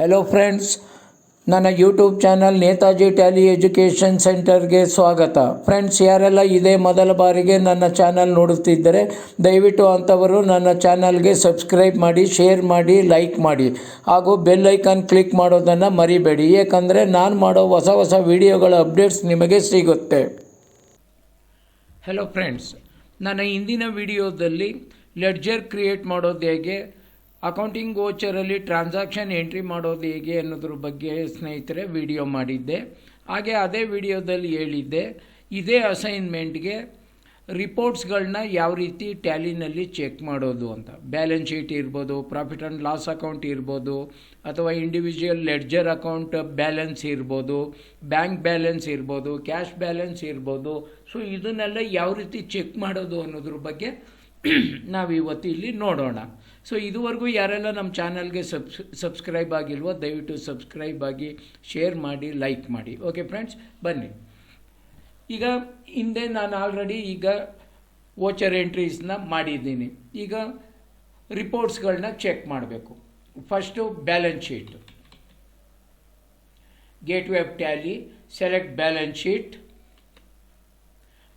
Hello friends, ನನ್ನ YouTube channel Netaji Tally education ಸೆಂಟರ್ಗೆ ಸ್ವಾಗತ. ಫ್ರೆಂಡ್ಸ್, ಯಾರೆಲ್ಲ ಇದೇ ಮೊದಲ ಬಾರಿಗೆ ನನ್ನ ಚಾನಲ್ ನೋಡುತ್ತಿದ್ದರೆ ದಯವಿಟ್ಟು ಅಂಥವರು ನನ್ನ ಚಾನಲ್ಗೆ ಸಬ್ಸ್ಕ್ರೈಬ್ ಮಾಡಿ, ಶೇರ್ ಮಾಡಿ, ಲೈಕ್ ಮಾಡಿ ಹಾಗೂ ಬೆಲ್ ಐಕಾನ್ ಕ್ಲಿಕ್ ಮಾಡೋದನ್ನು ಮರಿಬೇಡಿ. ಏಕೆಂದರೆ ನಾನು ಮಾಡೋ ಹೊಸ ವಿಡಿಯೋಗಳ ಅಪ್ಡೇಟ್ಸ್ ನಿಮಗೆ ಸಿಗುತ್ತೆ. ಹೆಲೋ ಫ್ರೆಂಡ್ಸ್, ನನ್ನ ಹಿಂದಿನ ವಿಡಿಯೋದಲ್ಲಿ ಲೆಡ್ಜರ್ ಕ್ರಿಯೇಟ್ ಮಾಡೋದು ಹೇಗೆ, ಅಕೌಂಟಿಂಗ್ ವೋಚರಲ್ಲಿ ಟ್ರಾನ್ಸಾಕ್ಷನ್ ಎಂಟ್ರಿ ಮಾಡೋದು ಹೇಗೆ ಅನ್ನೋದ್ರ ಬಗ್ಗೆ ಸ್ನೇಹಿತರೆ ವಿಡಿಯೋ ಮಾಡಿದ್ದೆ. ಹಾಗೆ ಅದೇ ವಿಡಿಯೋದಲ್ಲಿ ಹೇಳಿದ್ದೆ, ಇದೇ ಅಸೈನ್ಮೆಂಟ್ಗೆ ರಿಪೋರ್ಟ್ಸ್ಗಳನ್ನ ಯಾವ ರೀತಿ ಟ್ಯಾಲಿನಲ್ಲಿ ಚೆಕ್ ಮಾಡೋದು ಅಂತ. ಬ್ಯಾಲೆನ್ಸ್ ಶೀಟ್ ಇರ್ಬೋದು, ಪ್ರಾಫಿಟ್ ಆ್ಯಂಡ್ ಲಾಸ್ ಅಕೌಂಟ್ ಇರ್ಬೋದು, ಅಥವಾ ಇಂಡಿವಿಜುವಲ್ ಲೆಡ್ಜರ್ ಅಕೌಂಟ್ ಬ್ಯಾಲೆನ್ಸ್ ಇರ್ಬೋದು, ಬ್ಯಾಂಕ್ ಬ್ಯಾಲೆನ್ಸ್ ಇರ್ಬೋದು, ಕ್ಯಾಶ್ ಬ್ಯಾಲೆನ್ಸ್ ಇರ್ಬೋದು. ಸೊ ಇದನ್ನೆಲ್ಲ ಯಾವ ರೀತಿ ಚೆಕ್ ಮಾಡೋದು ಅನ್ನೋದ್ರ ಬಗ್ಗೆ ನಾವು ಇವತ್ತು ಇಲ್ಲಿ ನೋಡೋಣ. ಸೊ ಇದುವರೆಗೂ ಯಾರೆಲ್ಲ ನಮ್ಮ ಚಾನಲ್ಗೆ ಸಬ್ಸ್ಕ್ರೈಬ್ ಆಗಿಲ್ವೋ ದಯವಿಟ್ಟು ಸಬ್ಸ್ಕ್ರೈಬ್ ಆಗಿ, ಶೇರ್ ಮಾಡಿ, ಲೈಕ್ ಮಾಡಿ. ಓಕೆ ಫ್ರೆಂಡ್ಸ್, ಬನ್ನಿ. ಈಗ ಹಿಂದೆ ನಾನು ಆಲ್ರೆಡಿ ಈಗ ವೋಚರ್ ಎಂಟ್ರೀಸ್ನ ಮಾಡಿದ್ದೀನಿ. ಈಗ ರಿಪೋರ್ಟ್ಸ್ಗಳನ್ನ ಚೆಕ್ ಮಾಡಬೇಕು. First balance sheet, gateway Tally, select balance sheet,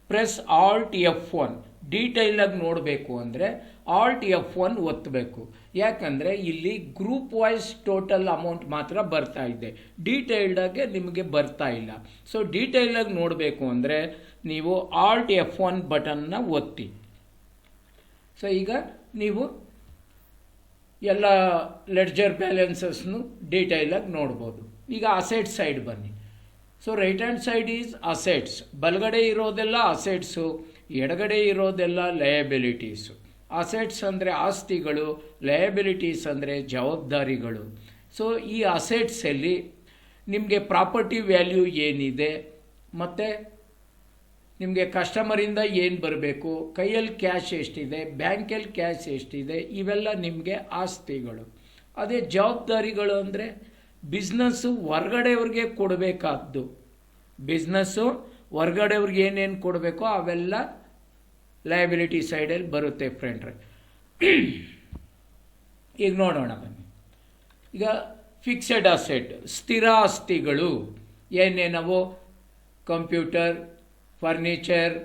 press alt F1. ಡೀಟೈಲಾಗಿ ನೋಡಬೇಕು ಅಂದರೆ ಆಲ್ಟ್ F1 ಒತ್ತಬೇಕು. ಯಾಕಂದರೆ ಇಲ್ಲಿ ಗ್ರೂಪ್ ವೈಸ್ ಟೋಟಲ್ ಅಮೌಂಟ್ ಮಾತ್ರ ಬರ್ತಾ ಇದೆ, ಡೀಟೈಲ್ಡಾಗೆ ನಿಮಗೆ ಬರ್ತಾ ಇಲ್ಲ. ಸೊ ಡೀಟೈಲಾಗಿ ನೋಡಬೇಕು ಅಂದರೆ ನೀವು ಆಲ್ಟ್ F1 ಬಟನ್ನ ಒತ್ತಿ. ಸೊ ಈಗ ನೀವು ಎಲ್ಲ ಲೆಡ್ಜರ್ ಬ್ಯಾಲೆನ್ಸಸ್ನು ಡೀಟೈಲಾಗಿ ನೋಡ್ಬೋದು. ಈಗ ಅಸೆಟ್ ಸೈಡ್ ಬನ್ನಿ. So right hand side is assets. ಬಲಗಡೆ ಇರೋದೆಲ್ಲ ಅಸೆಟ್ಸು, ಎಡಗಡೆ ಇರೋದೆಲ್ಲ ಲಯಬಿಲಿಟೀಸು. ಅಸೆಟ್ಸ್ ಅಂದರೆ ಆಸ್ತಿಗಳು, ಲಯಬಿಲಿಟೀಸ್ ಅಂದರೆ ಜವಾಬ್ದಾರಿಗಳು. ಸೊ ಈ ಅಸೆಟ್ಸಲ್ಲಿ ನಿಮಗೆ ಪ್ರಾಪರ್ಟಿ ವ್ಯಾಲ್ಯೂ ಏನಿದೆ, ಮತ್ತು ನಿಮಗೆ ಕಸ್ಟಮರಿಂದ ಏನು ಬರಬೇಕು, ಕೈಯಲ್ಲಿ ಕ್ಯಾಶ್ ಎಷ್ಟಿದೆ, ಬ್ಯಾಂಕಲ್ಲಿ ಕ್ಯಾಶ್ ಎಷ್ಟಿದೆ, ಇವೆಲ್ಲ ನಿಮಗೆ ಆಸ್ತಿಗಳು. ಅದೇ ಜವಾಬ್ದಾರಿಗಳು ಅಂದರೆ ಬಿಸ್ನೆಸ್ಸು ಹೊರ್ಗಡೆಯವ್ರಿಗೆ ಕೊಡಬೇಕಾದ್ದು. ಬಿಸ್ನೆಸ್ಸು ಹೊರ್ಗಡೆಯವ್ರಿಗೆ ಏನೇನು ಕೊಡಬೇಕೋ ಅವೆಲ್ಲ ಲಯಬಿಲಿಟಿ ಸೈಡಲ್ಲಿ ಬರುತ್ತೆ ಫ್ರೆಂಡ್ರೆ. ಈಗ ನೋಡೋಣ ಬನ್ನಿ. ಈಗ ಫಿಕ್ಸೆಡ್ ಅಸೆಟ್, ಸ್ಥಿರ ಆಸ್ತಿಗಳು ಏನೇನವೋ, computer, furniture,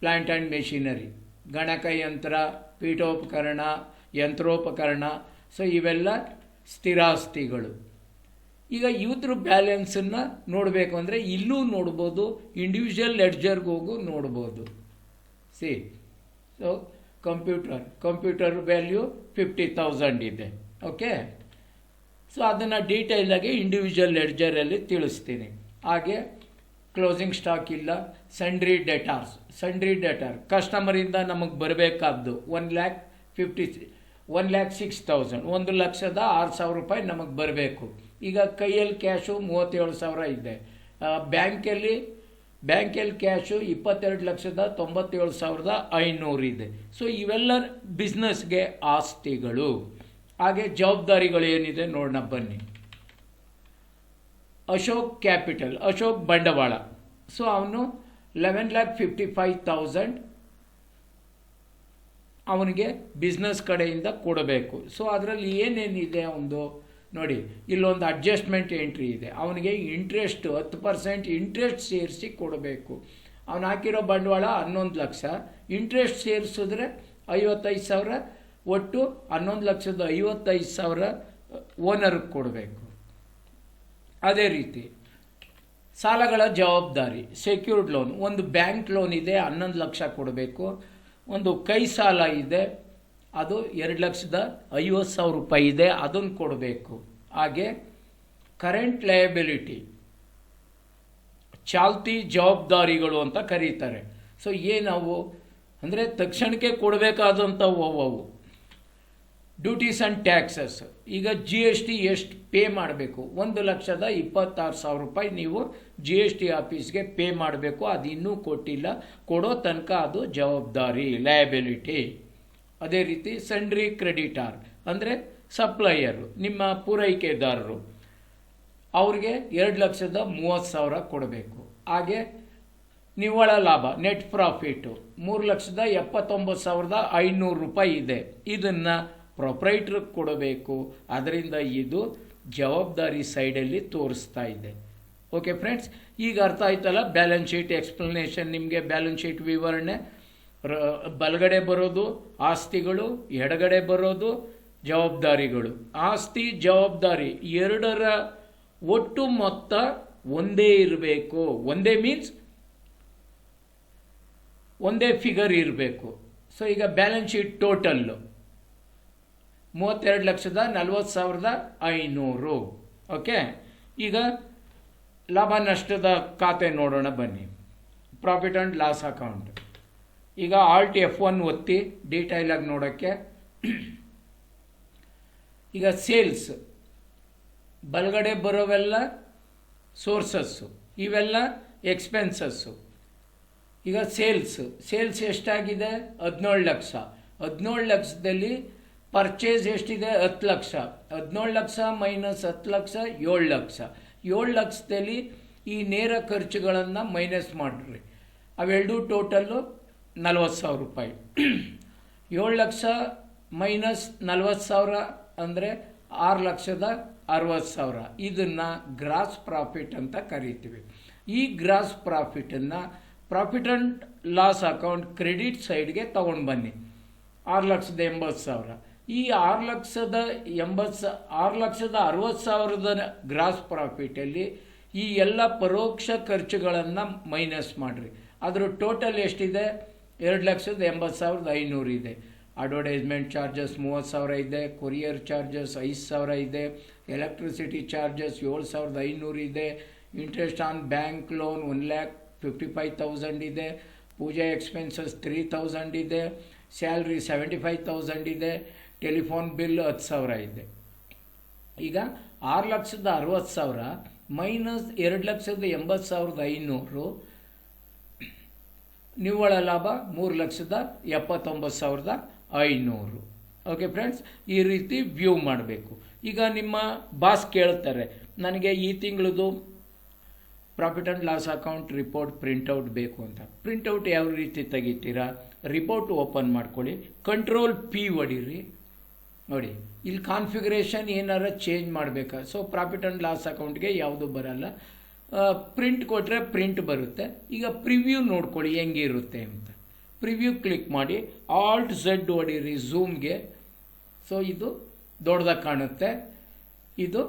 plant and machinery, ಗಣಕಯಂತ್ರ, ಪೀಠೋಪಕರಣ, ಯಂತ್ರೋಪಕರಣ. ಸೊ ಇವೆಲ್ಲ ಸ್ಥಿರಾಸ್ತಿಗಳು. ಈಗ ಇವ್ರ ಬ್ಯಾಲೆನ್ಸನ್ನು ನೋಡಬೇಕು ಅಂದರೆ ಇಲ್ಲೂ ನೋಡ್ಬೋದು, ಇಂಡಿವಿಜುವಲ್ ಲೆಡ್ಜರ್ಗೆ ಹೋಗು ನೋಡ್ಬೋದು. ಸೊ ಕಂಪ್ಯೂಟರ್ ವ್ಯಾಲ್ಯೂ 50,000 ಇದೆ. ಓಕೆ, ಸೊ ಅದನ್ನು ಡೀಟೇಲಾಗಿ ಇಂಡಿವಿಜುವಲ್ ಲೆಡ್ಜರಲ್ಲಿ ತಿಳಿಸ್ತೀನಿ. ಹಾಗೆ ಕ್ಲೋಸಿಂಗ್ ಸ್ಟಾಕ್ ಇಲ್ಲ. ಸಂಡ್ರಿ ಡೆಟಾರ್, ಕಸ್ಟಮರಿಂದ ನಮಗೆ ಬರಬೇಕಾದ್ದು 1,06,000, 1,06,000 ರೂಪಾಯಿ ನಮಗೆ ಬರಬೇಕು. ಈಗ ಕೈಯಲ್ಲಿ ಕ್ಯಾಶು 37,000 ಇದೆ. ಬ್ಯಾಂಕಲ್ಲಿ ಕ್ಯಾಶು 22,97,500 ಇದೆ. ಸೊ ಇವೆಲ್ಲ ಬಿಸ್ನೆಸ್ಗೆ ಆಸ್ತಿಗಳು. ಹಾಗೆ ಜವಾಬ್ದಾರಿಗಳು ಏನಿದೆ ನೋಡೋಣ ಬನ್ನಿ. ಅಶೋಕ್ ಕ್ಯಾಪಿಟಲ್, ಅಶೋಕ್ ಬಂಡವಾಳ. ಸೊ ಅವನು 11,55,000 ಅವನಿಗೆ ಬಿಸ್ನೆಸ್ ಕಡೆಯಿಂದ ಕೊಡಬೇಕು. ಸೊ ಅದರಲ್ಲಿ ಏನೇನಿದೆ ಒಂದು ನೋಡಿ, ಇಲ್ಲೊಂದು ಅಡ್ಜಸ್ಟ್ಮೆಂಟ್ ಎಂಟ್ರಿ ಇದೆ. ಅವನಿಗೆ ಇಂಟ್ರೆಸ್ಟ್ 10% ಇಂಟ್ರೆಸ್ಟ್ ಸೇರಿಸಿ ಕೊಡಬೇಕು. ಅವನು ಹಾಕಿರೋ ಬಂಡವಾಳ 11 ಲಕ್ಷ, ಇಂಟ್ರೆಸ್ಟ್ ಸೇರಿಸಿದ್ರೆ 55,000, ಒಟ್ಟು 11,55,000 ಓನರ್ಗೆ ಕೊಡಬೇಕು. ಅದೇ ರೀತಿ ಸಾಲಗಳ ಜವಾಬ್ದಾರಿ, ಸೆಕ್ಯೂರ್ಡ್ ಲೋನ್, ಒಂದು ಬ್ಯಾಂಕ್ ಲೋನ್ ಇದೆ 11 ಲಕ್ಷ ಕೊಡಬೇಕು. ಒಂದು ಕೈ ಸಾಲ ಇದೆ, ಅದು 2,50,000 ರೂಪಾಯಿ ಇದೆ, ಅದನ್ನು ಕೊಡಬೇಕು. ಹಾಗೆ ಕರೆಂಟ್ ಲಯಬಿಲಿಟಿ, ಚಾಲ್ತಿ ಜವಾಬ್ದಾರಿಗಳು ಅಂತ ಕರೀತಾರೆ. ಸೊ ಏನವು ಅಂದರೆ ತಕ್ಷಣಕ್ಕೆ ಕೊಡಬೇಕಾದಂಥವು ಅವು. ಡ್ಯೂಟೀಸ್ ಆ್ಯಂಡ್ ಟ್ಯಾಕ್ಸಸ್, ಈಗ GST ಎಷ್ಟು ಪೇ ಮಾಡಬೇಕು, 1,26,000 ರೂಪಾಯಿ ನೀವು GST ಆಫೀಸ್ಗೆ ಪೇ ಮಾಡಬೇಕು. ಅದು ಇನ್ನೂ ಕೊಟ್ಟಿಲ್ಲ, ಕೊಡೋ ತನಕ ಅದು ಜವಾಬ್ದಾರಿ, ಲಯಬಿಲಿಟಿ. ಅದೇ ರೀತಿ ಸಂಡ್ರಿ ಕ್ರೆಡಿಟಾರ್ ಅಂದರೆ ಸಪ್ಲೈಯರು, ನಿಮ್ಮ ಪೂರೈಕೆದಾರರು, ಅವ್ರಿಗೆ 2,30,000 ಕೊಡಬೇಕು. ಹಾಗೆ ನಿವ್ವಳ ಲಾಭ, ನೆಟ್ ಪ್ರಾಫಿಟು 3,79,500 ರೂಪಾಯಿ ಇದೆ. ಇದನ್ನು ಪ್ರೊಪ್ರೈಟ್ರಿಗೆ ಕೊಡಬೇಕು. ಅದರಿಂದ ಇದು ಜವಾಬ್ದಾರಿ ಸೈಡಲ್ಲಿ ತೋರಿಸ್ತಾ ಇದೆ. ಓಕೆ ಫ್ರೆಂಡ್ಸ್, ಈಗ ಅರ್ಥ ಆಯ್ತಲ್ಲ ಬ್ಯಾಲೆನ್ಸ್ ಶೀಟ್ ಎಕ್ಸ್ಪ್ಲನೇಷನ್. ನಿಮಗೆ ಬ್ಯಾಲೆನ್ಸ್ ಶೀಟ್ ವಿವರಣೆ, ಬಲಗಡೆ ಬರೋದು ಆಸ್ತಿಗಳು, ಎಡಗಡೆ ಬರೋದು ಜವಾಬ್ದಾರಿಗಳು. ಆಸ್ತಿ ಜವಾಬ್ದಾರಿ ಎರಡರ ಒಟ್ಟು ಮೊತ್ತ ಒಂದೇ ಇರಬೇಕು. ಒಂದೇ ಮೀನ್ಸ್ ಒಂದೇ ಫಿಗರ್ ಇರಬೇಕು. ಸೊ ಈಗ ಬ್ಯಾಲೆನ್ಸ್ ಶೀಟ್ ಟೋಟಲ್ಲು 32,40,500. ಓಕೆ, ಈಗ ಲಾಭ ನಷ್ಟದ ಖಾತೆ ನೋಡೋಣ ಬನ್ನಿ. Profit and loss account. ಈಗ ಆಲ್ಟ್ F1 ಒತ್ತಿ ಡೀಟೈಲಾಗಿ ನೋಡೋಕ್ಕೆ. ಈಗ ಸೇಲ್ಸ್ ಬಲಗಡೆ ಬರೋವೆಲ್ಲ ಸೋರ್ಸಸ್ಸು, ಇವೆಲ್ಲ ಎಕ್ಸ್ಪೆನ್ಸಸ್ಸು. ಈಗ ಸೇಲ್ಸ್ ಎಷ್ಟಾಗಿದೆ? 17 ಲಕ್ಷ. 17 ಲಕ್ಷದಲ್ಲಿ ಪರ್ಚೇಸ್ ಎಷ್ಟಿದೆ? 10 ಲಕ್ಷ. 17 ಲಕ್ಷ ಮೈನಸ್ 10 ಲಕ್ಷ 7 ಲಕ್ಷ. 7 ಲಕ್ಷದಲ್ಲಿ ಈ ನೇರ ಖರ್ಚುಗಳನ್ನು ಮೈನಸ್ ಮಾಡಿರಿ. ಅವೆರಡು ಟೋಟಲ್ಲು 40,000 ರೂಪಾಯಿ. 7 ಲಕ್ಷ ಮೈನಸ್ 40,000 ಅಂದರೆ 6,60,000. ಇದನ್ನು ಗ್ರಾಸ್ ಪ್ರಾಫಿಟ್ ಅಂತ ಕರಿತೀವಿ. ಈ ಗ್ರಾಸ್ ಪ್ರಾಫಿಟನ್ನು profit and loss account credit ಸೈಡ್ಗೆ ತೊಗೊಂಡು ಬನ್ನಿ. 6,80,000. ಈ 6,60,000 ಗ್ರಾಸ್ ಪ್ರಾಫಿಟಲ್ಲಿ ಈ ಎಲ್ಲ ಪರೋಕ್ಷ ಖರ್ಚುಗಳನ್ನು ಮೈನಸ್ ಮಾಡಿರಿ. ಅದರ ಟೋಟಲ್ ಎಷ್ಟಿದೆ? 2,80,500 ಇದೆ. ಅಡ್ವರ್ಟೈಸ್ಮೆಂಟ್ ಚಾರ್ಜಸ್ 30,000 ಇದೆ. ಕೊರಿಯರ್ ಚಾರ್ಜಸ್ 5,000 ಇದೆ. ಎಲೆಕ್ಟ್ರಿಸಿಟಿ ಚಾರ್ಜಸ್ 7,500 ಇದೆ. ಇಂಟ್ರೆಸ್ಟ್ ಆನ್ ಬ್ಯಾಂಕ್ ಲೋನ್ 1,55,000 ಇದೆ. ಪೂಜಾ ಎಕ್ಸ್ಪೆನ್ಸಸ್ 3,000 ಇದೆ. ಸ್ಯಾಲ್ರಿ 75,000 ಇದೆ. ಟೆಲಿಫೋನ್ ಬಿಲ್ 10,000 ಇದೆ. ಈಗ 6,60,000 ಮೈನಸ್ 2,80,500 ನಿವ್ವಳ ಲಾಭ 3,79,500. ಓಕೆ ಫ್ರೆಂಡ್ಸ್, ಈ ರೀತಿ ವ್ಯೂ ಮಾಡಬೇಕು. ಈಗ ನಿಮ್ಮ ಬಾಸ್ ಕೇಳ್ತಾರೆ, ನನಗೆ ಈ ತಿಂಗಳದು profit and loss account report printout ಬೇಕು ಅಂತ. ಪ್ರಿಂಟೌಟ್ ಯಾವ ರೀತಿ ತೆಗಿತೀರಾ? ರಿಪೋರ್ಟ್ ಓಪನ್ ಮಾಡ್ಕೊಳ್ಳಿ, ಕಂಟ್ರೋಲ್ P ಹೊಡೀರಿ. ನೋಡಿ, ಇಲ್ಲಿ ಕಾನ್ಫಿಗರೇಷನ್ ಏನಾರ ಚೇಂಜ್ ಮಾಡಬೇಕಾ? ಸೊ ಪ್ರಾಫಿಟ್ ಆ್ಯಂಡ್ ಲಾಸ್ ಅಕೌಂಟ್ಗೆ ಯಾವುದು ಬರಲ್ಲ. ಪ್ರಿಂಟ್ ಕೊಟ್ಟರೆ ಪ್ರಿಂಟ್ ಬರುತ್ತೆ. ಈಗ ಪ್ರಿವ್ಯೂ ನೋಡ್ಕೊಳ್ಳಿ ಹೆಂಗಿರುತ್ತೆ ಅಂತ. ಪ್ರಿವ್ಯೂ ಕ್ಲಿಕ್ ಮಾಡಿ, ಆಲ್ಟ್ Z ಹೊಡೀರಿ ಝೂಮ್ಗೆ. ಸೊ ಇದು ದೊಡ್ಡದಾಗಿ ಕಾಣುತ್ತೆ. ಇದು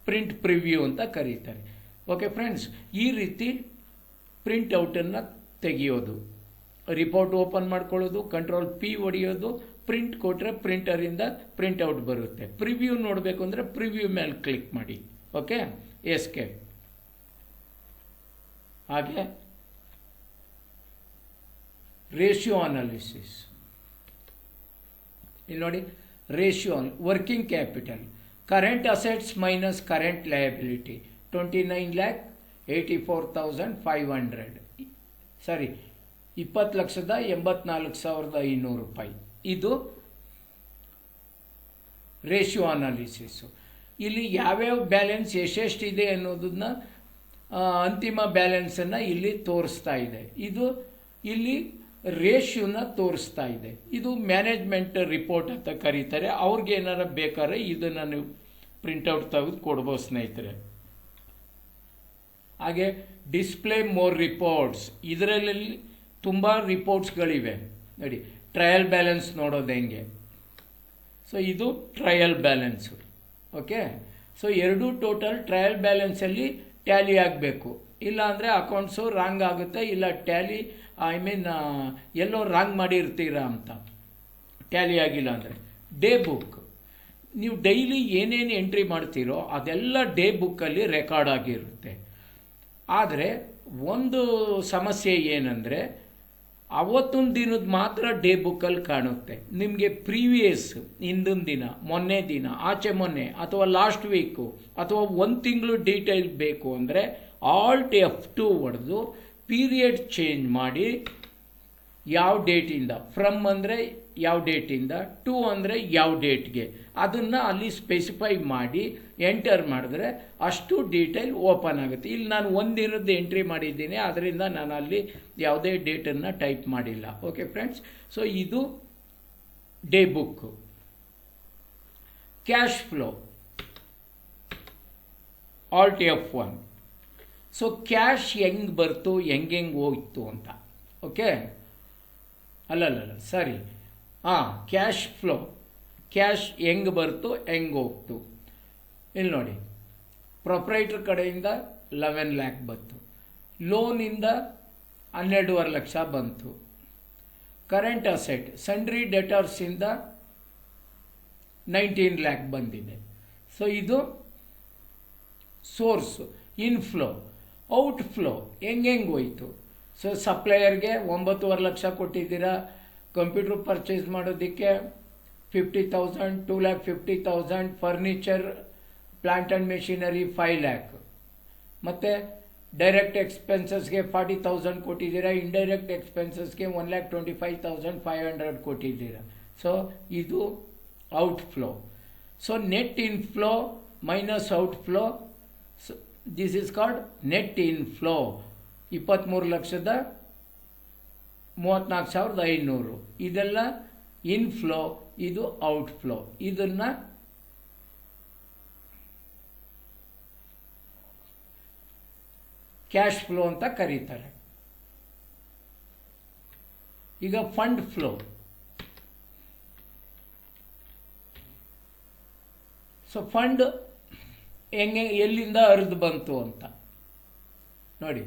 ಪ್ರಿಂಟ್ ಪ್ರಿವ್ಯೂ ಅಂತ ಕರೀತಾರೆ. ಓಕೆ ಫ್ರೆಂಡ್ಸ್, ಈ ರೀತಿ ಪ್ರಿಂಟೌಟನ್ನು ತೆಗೆಯೋದು. ರಿಪೋರ್ಟ್ ಓಪನ್ ಮಾಡ್ಕೊಳ್ಳೋದು, ಕಂಟ್ರೋಲ್ P ಹೊಡೆಯೋದು, ಪ್ರಿಂಟ್ ಕೊಟ್ಟರೆ ಪ್ರಿಂಟರಿಂದ ಪ್ರಿಂಟೌಟ್ ಬರುತ್ತೆ. ಪ್ರಿವ್ಯೂ ನೋಡಬೇಕು ಅಂದರೆ ಪ್ರಿವ್ಯೂ ಮೇಲೆ ಕ್ಲಿಕ್ ಮಾಡಿ. Okay, escape. ಹಾಗೆ ರೇಷಿಯೋ ಅನಾಲಿಸಿಸ್ ಇಲ್ಲಿ ನೋಡಿ. Ratio working capital, current assets minus current liability 29,84,500. ಸಾರಿ, 20,84,500 ರೂಪಾಯಿ. ಇದು ರೇಷಿಯೋ ಅನಾಲಿಸಿಸು. ಇಲ್ಲಿ ಯಾವ್ಯಾವ ಬ್ಯಾಲೆನ್ಸ್ ಎಷ್ಟೆಷ್ಟಿದೆ ಅನ್ನೋದನ್ನ ಅಂತಿಮ ಬ್ಯಾಲೆನ್ಸನ್ನು ಇಲ್ಲಿ ತೋರಿಸ್ತಾ ಇದೆ. ಇದು ಇಲ್ಲಿ ರೇಷಿಯೋನ ತೋರಿಸ್ತಾ ಇದೆ. ಇದು ಮ್ಯಾನೇಜ್ಮೆಂಟ್ ರಿಪೋರ್ಟ್ ಅಂತ ಕರೀತಾರೆ. ಅವ್ರಿಗೆ ಏನಾರ ಬೇಕಾದ್ರೆ ಇದನ್ನು ನೀವು ಪ್ರಿಂಟೌಟ್ ತೆಗೆದು ಕೊಡ್ಬೋದು ಸ್ನೇಹಿತರೆ. ಹಾಗೆ ಡಿಸ್ಪ್ಲೇ ಮೋರ್ ರಿಪೋರ್ಟ್ಸ್, ಇದರಲ್ಲಿ ತುಂಬ ರಿಪೋರ್ಟ್ಸ್ಗಳಿವೆ ನೋಡಿ. ಟ್ರಯಲ್ ಬ್ಯಾಲೆನ್ಸ್ ನೋಡೋದು ಹೆಂಗೆ? ಸೊ ಇದು ಟ್ರಯಲ್ ಬ್ಯಾಲೆನ್ಸು. ಓಕೆ, ಸೊ ಎರಡು ಟೋಟಲ್ ಟ್ರಯಲ್ ಬ್ಯಾಲೆನ್ಸಲ್ಲಿ ಟ್ಯಾಲಿ ಆಗಬೇಕು. ಇಲ್ಲ ಅಂದರೆ ಅಕೌಂಟ್ಸು ರಾಂಗ್ ಆಗುತ್ತೆ. ಇಲ್ಲ ಟ್ಯಾಲಿ ಎಲ್ಲೋ ರಾಂಗ್ ಮಾಡಿರ್ತೀರಾ ಅಂತ ಟ್ಯಾಲಿ ಆಗಿಲ್ಲ ಅಂದರೆ. ಡೇ ಬುಕ್, ನೀವು ಡೈಲಿ ಏನೇನು ಎಂಟ್ರಿ ಮಾಡ್ತೀರೋ ಅದೆಲ್ಲ ಡೇ ಬುಕ್ಕಲ್ಲಿ ರೆಕಾರ್ಡ್ ಆಗಿರುತ್ತೆ. ಆದರೆ ಒಂದು ಸಮಸ್ಯೆ ಏನಂದರೆ ಅವತ್ತೊಂದು ದಿನದ ಮಾತ್ರ ಡೇ ಬುಕ್ಕಲ್ಲಿ ಕಾಣುತ್ತೆ. ನಿಮಗೆ ಪ್ರೀವಿಯಸ್ ಹಿಂದಿನ ದಿನ, ಮೊನ್ನೆ ದಿನ, ಆಚೆ ಮೊನ್ನೆ ಅಥವಾ ಲಾಸ್ಟ್ ವೀಕು ಅಥವಾ ಒಂದು ತಿಂಗಳು ಡೀಟೇಲ್ ಬೇಕು ಅಂದರೆ ಆಲ್ಟ್ F2 ಹೊಡೆದು ಪೀರಿಯಡ್ ಚೇಂಜ್ ಮಾಡಿ ಯಾವ ಡೇಟಿಂದ, ಫ್ರಮ್ ಅಂದರೆ ಯಾವ ಡೇಟಿಂದ, ಟು ಅಂದರೆ ಯಾವ ಡೇಟ್ಗೆ, ಅದನ್ನು ಅಲ್ಲಿ ಸ್ಪೆಸಿಫೈ ಮಾಡಿ ಎಂಟರ್ ಮಾಡಿದ್ರೆ ಅಷ್ಟು ಡೀಟೇಲ್ ಓಪನ್ ಆಗುತ್ತೆ. ಇಲ್ಲಿ ನಾನು ಒಂದು ದಿನದ್ದು ಎಂಟ್ರಿ ಮಾಡಿದ್ದೀನಿ, ಅದರಿಂದ ನಾನು ಅಲ್ಲಿ ಯಾವುದೇ ಡೇಟನ್ನು ಟೈಪ್ ಮಾಡಿಲ್ಲ. ಓಕೆ ಫ್ರೆಂಡ್ಸ್, ಸೊ ಇದು day book. Cash flow, alt F1. So cash ಹೆಂಗೆ ಬರ್ತು, ಹೆಂಗೆ ಹೋಯ್ತು ಅಂತ. ಓಕೆ, ಅಲ್ಲಲ್ಲ ಸರಿ, ಕ್ಯಾಶ್ ಫ್ಲೋ, ಕ್ಯಾಶ್ ಹೆಂಗೆ ಬರ್ತು ಹೆಂಗೆ ಹೋಗ್ತು. ಇಲ್ಲಿ ನೋಡಿ, ಪ್ರೊಪ್ರೈಟರ್ ಕಡೆಯಿಂದ 11 lakh ಬಂತು, ಲೋನಿಂದ 12.5 ಲಕ್ಷ ಬಂತು, ಕರೆಂಟ್ ಅಸೆಟ್ ಸಂಡ್ರಿ ಡೆಟರ್ಸಿಂದ 19 lakh ಬಂದಿದೆ. ಸೊ ಇದು ಸೋರ್ಸ್. ಇನ್ಫ್ಲೋ, ಔಟ್ಫ್ಲೋ ಹೆಂಗೆ ಹೋಯ್ತು. ಸೊ ಸಪ್ಲೈಯರ್ಗೆ 9.5 ಲಕ್ಷ ಕೊಟ್ಟಿದ್ದೀರಾ, ಕಂಪ್ಯೂಟರ್ ಪರ್ಚೇಸ್ ಮಾಡೋದಕ್ಕೆ 50,000, 2,50,000, furniture plant and machinery 5 lakh, ಮತ್ತು ಡೈರೆಕ್ಟ್ ಎಕ್ಸ್ಪೆನ್ಸಸ್ಗೆ 40,000 ಕೊಟ್ಟಿದ್ದೀರಾ, ಇಂಡೈರೆಕ್ಟ್ ಎಕ್ಸ್ಪೆನ್ಸಸ್ಗೆ 1,25,500 ಕೊಟ್ಟಿದ್ದೀರಾ. ಸೊ ಇದು outflow. So net inflow minus outflow, this is called net inflow. 23,34,500 ಇದೆಲ್ಲ ಇನ್ಫ್ಲೋ, ಇದು ಔಟ್ಫ್ಲೋ. ಇದನ್ನು ಕ್ಯಾಶ್ ಫ್ಲೋ ಅಂತ ಕರೀತಾರೆ. ಈಗ ಫಂಡ್ ಫ್ಲೋ. ಸೊ ಫಂಡ್ ಹೆಂಗೆ, ಎಲ್ಲಿಂದ ಹರಿದು ಬಂತು ಅಂತ ನೋಡಿ.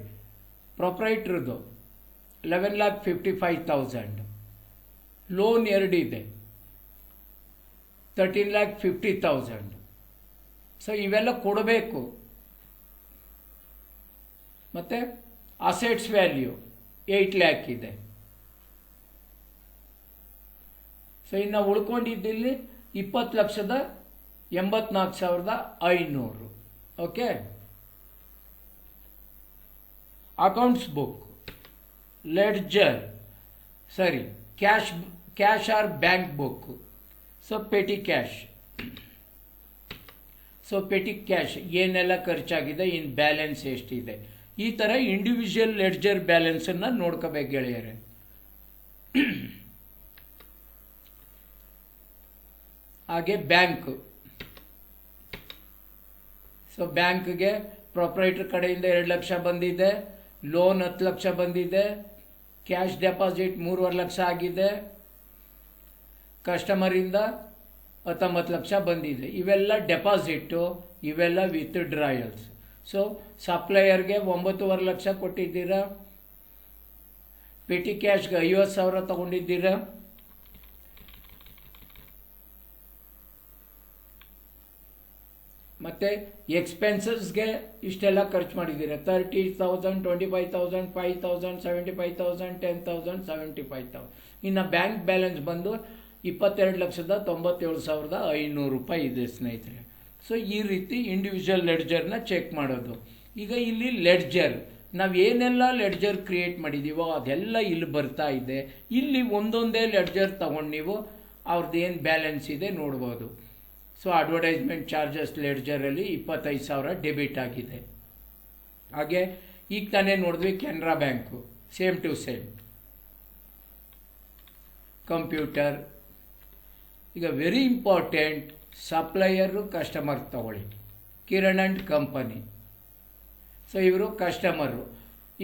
ಪ್ರೊಪ್ರೈಟ್ರದ್ದು 11,55,000, ಲೋನ್ 2 ಇದೆ, 13,50,000. ಸೊ ಇವೆಲ್ಲ ಕೊಡಬೇಕು. ಮತ್ತು ಅಸೆಟ್ಸ್ ವ್ಯಾಲ್ಯೂ 8 lakh ಇದೆ. ಸೊ ಇನ್ನು ಉಳ್ಕೊಂಡಿದ್ದಿಲ್ಲಿ 20,84,500. ಓಕೆ, ಅಕೌಂಟ್ಸ್ ಬುಕ್, ಲೆಡ್ಜರ್, ಸರಿ, cash or bank book. So petty cash. So petty cash ಏನೆಲ್ಲ ಖರ್ಚಾಗಿದೆ, ಇನ್ ಬ್ಯಾಲೆನ್ಸ್ ಎಷ್ಟಿದೆ, ಈ ಥರ ಇಂಡಿವಿಜುವಲ್ ಲೆಡ್ಜರ್ ಬ್ಯಾಲೆನ್ಸನ್ನು ನೋಡ್ಕೋಬೇಕು ಗೆಳೆಯರೆ. ಹಾಗೆ ಬ್ಯಾಂಕ್. ಸೊ ಬ್ಯಾಂಕ್ಗೆ ಪ್ರೊಪ್ರೈಟರ್ ಕಡೆಯಿಂದ 2 ಲಕ್ಷ ಬಂದಿದೆ, ಲೋನ್ 10 ಲಕ್ಷ ಬಂದಿದೆ, ಕ್ಯಾಶ್ ಡೆಪಾಸಿಟ್ 3.5 ಲಕ್ಷ ಆಗಿದೆ, ಕಸ್ಟಮರಿಂದ 19 ಲಕ್ಷ ಬಂದಿದೆ. ಇವೆಲ್ಲ ಡೆಪಾಸಿಟ್ಟು, ಇವೆಲ್ಲ ವಿತ್ ಡ್ರಾಯಲ್ಸ್. ಸೊ ಸಪ್ಲೈಯರ್ಗೆ 9.5 ಲಕ್ಷ ಕೊಟ್ಟಿದ್ದೀರಾ, ಪೆಟಿ ಕ್ಯಾಶ್ಗೆ 50,000 ತಗೊಂಡಿದ್ದೀರಾ, ಮತ್ತು ಎಕ್ಸ್ಪೆನ್ಸಸ್ಗೆ ಇಷ್ಟೆಲ್ಲ ಖರ್ಚು ಮಾಡಿದ್ದೀರಾ, 30,000, 25,000, 5,000, 75,000, 10,000, 75,000. ಇನ್ನು ಬ್ಯಾಂಕ್ ಬ್ಯಾಲೆನ್ಸ್ ಬಂದು 22,97,500 ರೂಪಾಯಿ ಇದೆ ಸ್ನೇಹಿತರೆ. ಸೊ ಈ ರೀತಿ ಇಂಡಿವಿಜುವಲ್ ಲೆಡ್ಜರ್ನ ಚೆಕ್ ಮಾಡೋದು. ಈಗ ಇಲ್ಲಿ ಲೆಡ್ಜರ್, ನಾವು ಏನೆಲ್ಲ ಲೆಡ್ಜರ್ ಕ್ರಿಯೇಟ್ ಮಾಡಿದ್ದೀವೋ ಅದೆಲ್ಲ ಇಲ್ಲಿ ಬರ್ತಾ ಇದೆ. ಇಲ್ಲಿ ಒಂದೊಂದೇ ಲೆಡ್ಜರ್ ತಗೊಂಡು ನೀವು ಅವ್ರದ್ದು ಏನು ಬ್ಯಾಲೆನ್ಸ್ ಇದೆ ನೋಡ್ಬೋದು. ಸೊ ಅಡ್ವರ್ಟೈಸ್ಮೆಂಟ್ ಚಾರ್ಜಸ್ ಲೆಡ್ಜರಲ್ಲಿ 25,000 ಡೆಬಿಟ್ ಆಗಿದೆ. ಹಾಗೆ ಈಗ ತಾನೇ ನೋಡಿದ್ವಿ Canara bank, same to same. Computer. ಈಗ ವೆರಿ ಇಂಪಾರ್ಟೆಂಟ್, ಸಪ್ಲೈಯರು ಕಸ್ಟಮರ್ ತಗೊಳ್ಳಿ. Kiran and company. ಸೊ ಇವರು ಕಸ್ಟಮರು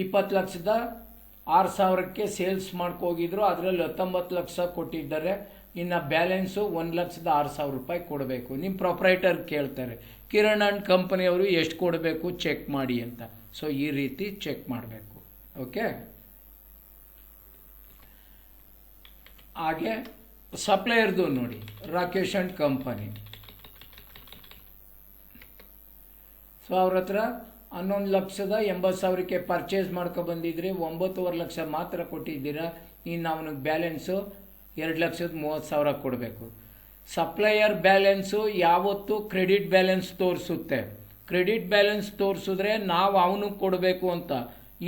20,06,000ಕ್ಕೆ ಸೇಲ್ಸ್ ಮಾಡ್ಕೋಗಿದ್ರು, ಅದರಲ್ಲಿ 19 ಲಕ್ಷ ಕೊಟ್ಟಿದ್ದಾರೆ. ಇನ್ನು ಬ್ಯಾಲೆನ್ಸು 1,06,000 ರೂಪಾಯಿ ಕೊಡಬೇಕು. ನಿಮ್ಮ ಪ್ರೊಪ್ರೈಟರ್ ಕೇಳ್ತಾರೆ ಕಿರಣ್ ಆ್ಯಂಡ್ ಕಂಪನಿಯವರು ಎಷ್ಟು ಕೊಡಬೇಕು ಚೆಕ್ ಮಾಡಿ ಅಂತ. ಸೊ ಈ ರೀತಿ ಚೆಕ್ ಮಾಡಬೇಕು. ಓಕೆ, ಹಾಗೆ ಸಪ್ಲೈಯರ್ದು ನೋಡಿ, ರಾಕೇಶ್ ಆ್ಯಂಡ್ ಕಂಪನಿ. ಸೊ ಅವ್ರ ಹತ್ರ 11,80,000ಕ್ಕೆ ಪರ್ಚೇಸ್ ಮಾಡ್ಕೊಬಂದಿದ್ರಿ, 9.5 ಲಕ್ಷ ಮಾತ್ರ ಕೊಟ್ಟಿದ್ದೀರಾ. ಇನ್ನು ಅವನಿಗೆ ಬ್ಯಾಲೆನ್ಸು 2,30,000 ಕೊಡಬೇಕು. ಸಪ್ಲೈಯರ್ ಬ್ಯಾಲೆನ್ಸು ಯಾವತ್ತೂ ಕ್ರೆಡಿಟ್ ಬ್ಯಾಲೆನ್ಸ್ ತೋರಿಸುತ್ತೆ. ಕ್ರೆಡಿಟ್ ಬ್ಯಾಲೆನ್ಸ್ ತೋರಿಸಿದ್ರೆ ನಾವು ಅವನಿಗೆ ಕೊಡಬೇಕು ಅಂತ.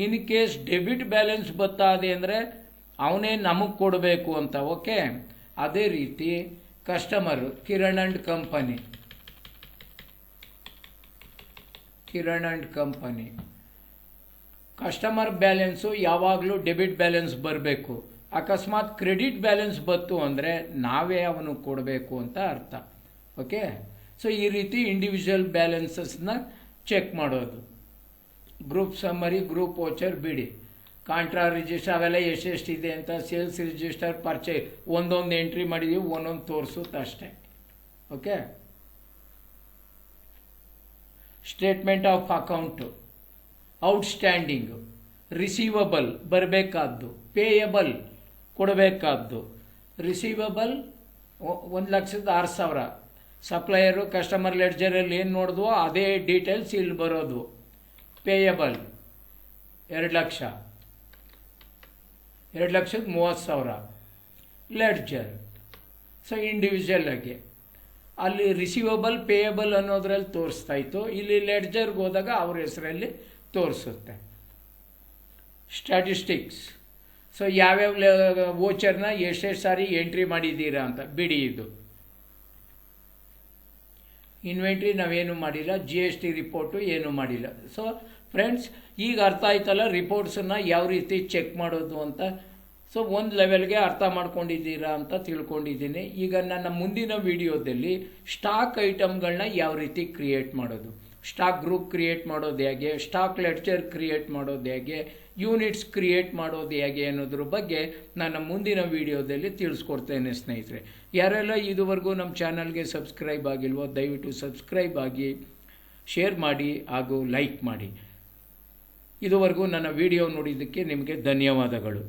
ಇನ್ ಕೇಸ್ ಡೆಬಿಟ್ ಬ್ಯಾಲೆನ್ಸ್ ಬತ್ತದೆ ಅಂದರೆ ಅವನೇ ನಮಗೆ ಕೊಡಬೇಕು ಅಂತ. ಓಕೆ, ಅದೇ ರೀತಿ customer Kiran and company. Kiran and company customer balance ಯಾವಾಗಲೂ ಡೆಬಿಟ್ ಬ್ಯಾಲೆನ್ಸ್ ಬರಬೇಕು. ಅಕಸ್ಮಾತ್ ಕ್ರೆಡಿಟ್ ಬ್ಯಾಲೆನ್ಸ್ ಬಂತು ಅಂದರೆ ನಾವೇ ಅವನು ಕೊಡಬೇಕು ಅಂತ ಅರ್ಥ. ಓಕೆ. ಸೊ ಈ ರೀತಿ ಇಂಡಿವಿಜುವಲ್ ಬ್ಯಾಲೆನ್ಸಸ್ನ ಚೆಕ್ ಮಾಡೋದು. ಗ್ರೂಪ್ ಸಮ್ಮರಿ, ಗ್ರೂಪ್ ವೋಚರ್ ಬಿಡಿ, ಕಾಂಟ್ರಾ ರಿಜಿಸ್ಟರ್ ಅವೆಲ್ಲ ಎಷ್ಟೆಷ್ಟಿದೆ ಅಂತ, ಸೇಲ್ಸ್ ರಿಜಿಸ್ಟರ್, ಪರ್ಚೇಸ್ ಒಂದೊಂದು ಎಂಟ್ರಿ ಮಾಡಿದೀವಿ, ಒಂದೊಂದು ತೋರಿಸುತ್ತೆ ಅಷ್ಟೇ. Okay. Statement of account, outstanding, receivable ಬರಬೇಕಾದ್ದು, ಪೇಯಬಲ್ ಕೊಡಬೇಕಾದ್ದು. ರಿಸೀವಬಲ್ 1,06,000, ಸಪ್ಲೈಯರು ಕಸ್ಟಮರ್ ಲೆಡ್ಜರಲ್ಲಿ ಏನು ನೋಡಿದ್ವೋ ಅದೇ ಡೀಟೇಲ್ಸ್ ಇಲ್ಲಿ ಬರೋದು. Payable 2,00,000, 2,30,000 ledger. ಸೊ ಇಂಡಿವಿಜುವಲ್ ಆಗಿ ಅಲ್ಲಿ ರಿಸೀವಬಲ್ ಪೇಯಬಲ್ ಅನ್ನೋದ್ರಲ್ಲಿ ತೋರಿಸ್ತಾ ಇತ್ತು, ಇಲ್ಲಿ ಲೆಡ್ಜರ್ಗೆ ಹೋದಾಗ ಅವ್ರ ಹೆಸರಲ್ಲಿ ತೋರಿಸುತ್ತೆ. ಸ್ಟ್ಯಾಟಿಸ್ಟಿಕ್ಸ್, ಸೊ ಯಾವ್ಯಾವ ವೋಚರ್ನ ಎಷ್ಟೆಷ್ಟು ಸಾರಿ ಎಂಟ್ರಿ ಮಾಡಿದ್ದೀರಾ ಅಂತ ಬಿಡಿ. ಇದು ಇನ್ವೆಂಟ್ರಿ ನಾವೇನು ಮಾಡಿಲ್ಲ, GST ರಿಪೋರ್ಟು ಏನು ಮಾಡಿಲ್ಲ. ಸೊ ಫ್ರೆಂಡ್ಸ್, ಈಗ ಅರ್ಥ ಆಯ್ತಲ್ಲ ರಿಪೋರ್ಟ್ಸನ್ನು ಯಾವ ರೀತಿ ಚೆಕ್ ಮಾಡೋದು ಅಂತ. ಸೊ ಒಂದು ಲೆವೆಲ್ಗೆ ಅರ್ಥ ಮಾಡ್ಕೊಂಡಿದ್ದೀರಾ ಅಂತ ತಿಳ್ಕೊಂಡಿದ್ದೀನಿ. ಈಗ ನನ್ನ ಮುಂದಿನ ವಿಡಿಯೋದಲ್ಲಿ ಸ್ಟಾಕ್ ಐಟಮ್ಗಳನ್ನ ಯಾವ ರೀತಿ ಕ್ರಿಯೇಟ್ ಮಾಡೋದು, ಸ್ಟಾಕ್ ಗ್ರೂಪ್ ಕ್ರಿಯೇಟ್ ಮಾಡೋದು ಹೇಗೆ, ಸ್ಟಾಕ್ ಲೆಡ್ಜರ್ ಕ್ರಿಯೇಟ್ ಮಾಡೋದು ಹೇಗೆ, ಯೂನಿಟ್ಸ್ ಕ್ರಿಯೇಟ್ ಮಾಡೋದು ಹೇಗೆ ಅನ್ನೋದ್ರ ಬಗ್ಗೆ ನನ್ನ ಮುಂದಿನ ವಿಡಿಯೋದಲ್ಲಿ ತಿಳಿಸ್ಕೊಡ್ತೇನೆ ಸ್ನೇಹಿತರೆ. ಯಾರೆಲ್ಲ ಇದುವರೆಗೂ ನಮ್ಮ ಚಾನಲ್ಗೆ ಸಬ್ಸ್ಕ್ರೈಬ್ ಆಗಿಲ್ವೋ ದಯವಿಟ್ಟು ಸಬ್ಸ್ಕ್ರೈಬ್ ಆಗಿ, ಶೇರ್ ಮಾಡಿ ಹಾಗೂ ಲೈಕ್ ಮಾಡಿ. ಇದುವರೆಗೂ ನನ್ನ ವಿಡಿಯೋ ನೋಡಿದ್ದಕ್ಕೆ ನಿಮಗೆ ಧನ್ಯವಾದಗಳು.